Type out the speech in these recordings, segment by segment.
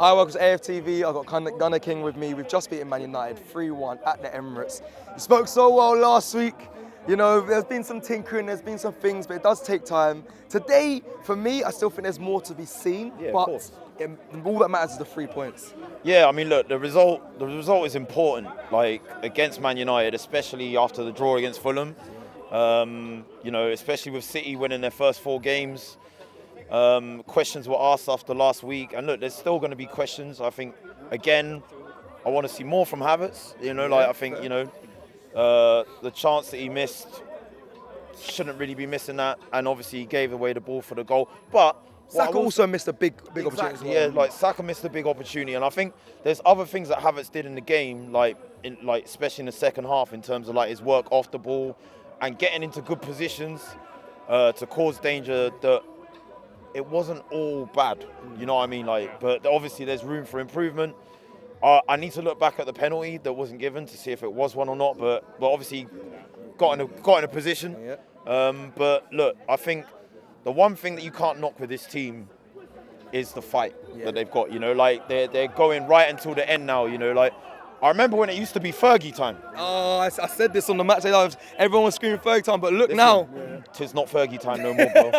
Hi, welcome to AFTV. I've got Gunnerking with me. We've just beaten Man United 3-1 at the Emirates. You spoke so well last week. You know, there's been some tinkering, there's been some things, but it does take time. Today, for me, I still think there's more to be seen, but all that matters is the 3 points. Yeah, I mean, look, the result is important, like, against Man United, especially after the draw against Fulham. You know, especially with City winning their first 4 games. Questions were asked after last week, and look, there's still going to be questions. I think, again, I want to see more from Havertz. You know, like, I think, you know, the chance that he missed, shouldn't really be missing that, and obviously he gave away the ball for the goal. But Saka also missed a big opportunity as well. Yeah, like Saka missed a big opportunity, and I think there's other things that Havertz did in the game, like especially in the second half, in terms of like his work off the ball and getting into good positions to cause danger. That it wasn't all bad, you know what I mean? Like, but obviously there's room for improvement. I need to look back at the penalty that wasn't given to see if it was one or not, but obviously got in a position. But look, I think the one thing that you can't knock with this team is the fight that they've got. You know, like they're going right until the end now. You know, like I remember when it used to be Fergie time. Oh, I said this on the match. Everyone was screaming Fergie time, but look now. Tis not Fergie time no more, bro.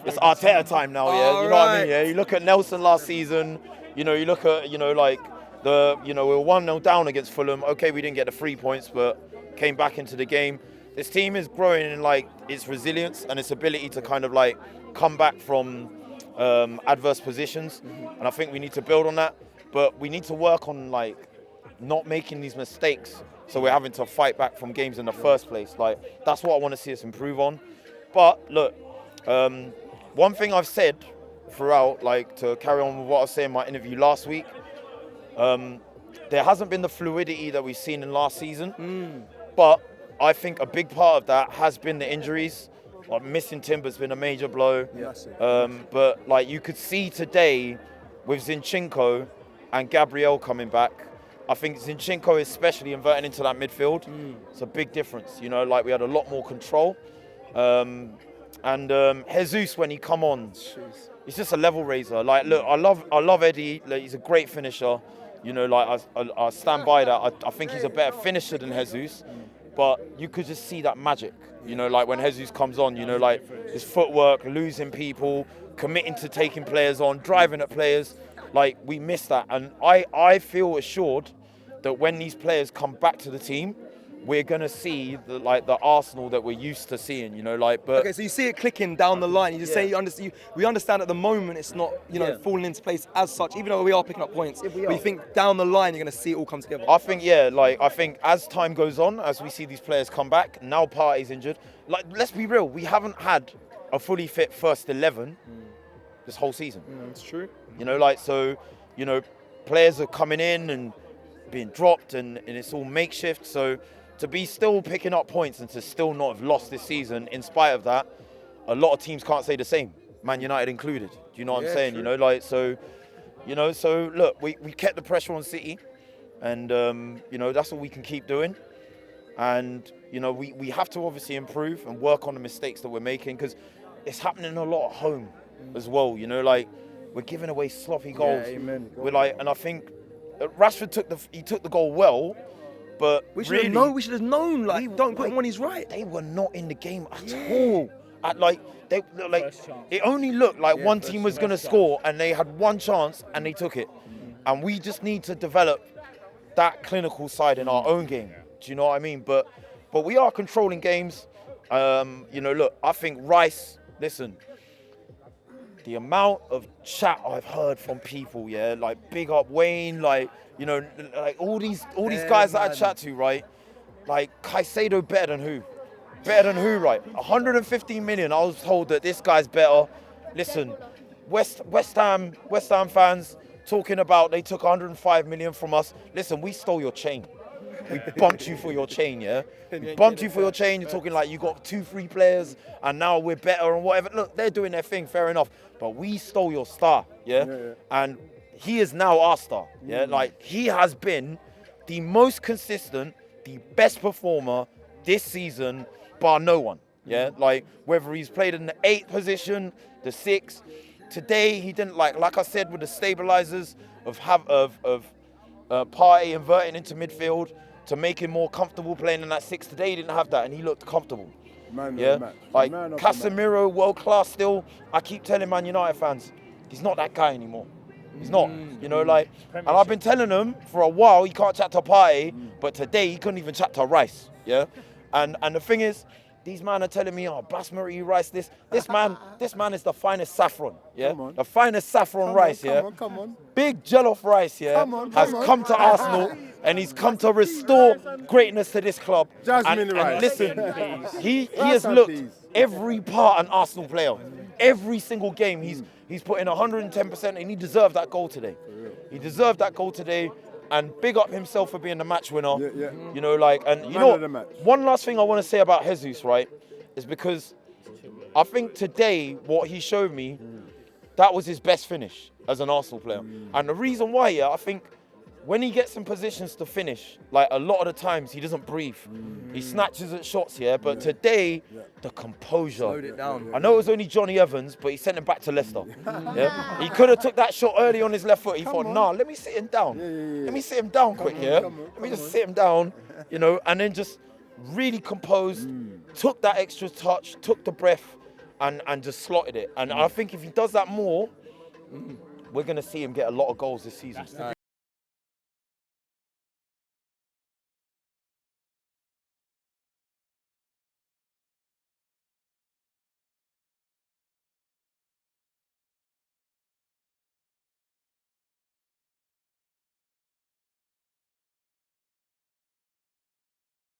It's Arteta time now. Yeah, you know what I mean. Yeah, you look at Nelson last season. You know, you look at like we were 1-0 down against Fulham. Okay, we didn't get the 3 points, but came back into the game. This team is growing in like its resilience and its ability to kind of like come back from adverse positions, and I think we need to build on that. But we need to work on like not making these mistakes, so we're having to fight back from games in the first place. Like, that's what I want to see us improve on. But look, one thing I've said throughout, like to carry on with what I was saying in my interview last week, there hasn't been the fluidity that we've seen in last season, but I think a big part of that has been the injuries. Like, missing Timber's been a major blow. But like you could see today with Zinchenko and Gabriel coming back, I think Zinchenko especially inverting into that midfield. It's a big difference. You know, like we had a lot more control. And Jesus, when he come on, he's just a level raiser. Like, look, I love Eddie. Like, he's a great finisher. You know, like I stand by that. I think he's a better finisher than Jesus. But you could just see that magic, you know, like when Jesus comes on, you know, like his footwork, losing people, committing to taking players on, driving at players. Like, we miss that. And I feel assured that when these players come back to the team, we're going to see the Arsenal that we're used to seeing, you know, like, but... Okay, so you see it clicking down the line. You just say, we understand at the moment it's not, you know, falling into place as such, even though we are picking up points. But you think down the line, you're going to see it all come together? I think, I think as time goes on, as we see these players come back, now Partey's injured. Like, let's be real, we haven't had a fully fit first 11 this whole season. It's true. You know, like, so, you know, players are coming in and being dropped and it's all makeshift, so... To be still picking up points and to still not have lost this season, in spite of that, a lot of teams can't say the same, Man United included. Do you know what I'm saying? True. You know, like, so, you know, so look, we kept the pressure on City, and you know, that's what we can keep doing. And you know, we have to obviously improve and work on the mistakes that we're making, because it's happening a lot at home as well. You know, like, we're giving away sloppy goals. We're like, and I think Rashford took the goal well. But we should have known. Like, don't put him when he's right. They were not in the game at all. It only looked like one team was going to score, and they had one chance, and they took it. And we just need to develop that clinical side in our own game. Do you know what I mean? But we are controlling games. You know, look, I think Rice. Listen, the amount of chat I've heard from people, like, big up Wayne, like. You know, like all these guys that I chat to, right? Like, Caicedo better than who? Better than who, right? 115 million. I was told that this guy's better. Listen, West Ham fans talking about they took 105 million from us. Listen, we stole your chain. We bumped you for your chain, yeah? We bumped you for your chain. You're talking like you got 2-3 players and now we're better and whatever. Look, they're doing their thing, fair enough. But we stole your star, yeah? And he is now our star, Like, he has been the most consistent, the best performer this season, bar no one, Like, whether he's played in the 8th position, the 6th, today he didn't like I said, with the stabilizers of Partey inverting into midfield to make him more comfortable playing in that 6. Today he didn't have that, and he looked comfortable. Man Yeah, of the match. like Man of the Casemiro, world class still. I keep telling Man United fans, he's not that guy anymore. He's not, you know, like, and I've been telling them for a while, he can't chat to Partey, but today he couldn't even chat to Rice, yeah? And the thing is, these men are telling me, oh, Basmati rice, this man is the finest saffron, yeah? Come on. The finest saffron rice, yeah? Come on. Big jollof rice, yeah, has come to Arsenal, and he's come to restore greatness to this club. Jasmine and rice. listen, he Rice has and looked peas. every part an Arsenal player. Every single game, he's put in 110%, and he deserved that goal today. He deserved that goal today, and big up himself for being the match winner. Yeah. You know, like, and you Man know, of the match. one last thing I want to say about Jesus, right, is because I think today what he showed me, that was his best finish as an Arsenal player. And the reason why, I think when he gets in positions to finish, like a lot of the times he doesn't breathe. He snatches at shots, but today, the composure. Slowed it down. I know it was only Johnny Evans, but he sent him back to Leicester. Yeah? He could have took that shot early on his left foot. He thought, nah, let me sit him down. Let me sit him down quick, Let me just sit him down, you know, and then just really composed, took that extra touch, took the breath, and just slotted it. And I think if he does that more, we're going to see him get a lot of goals this season.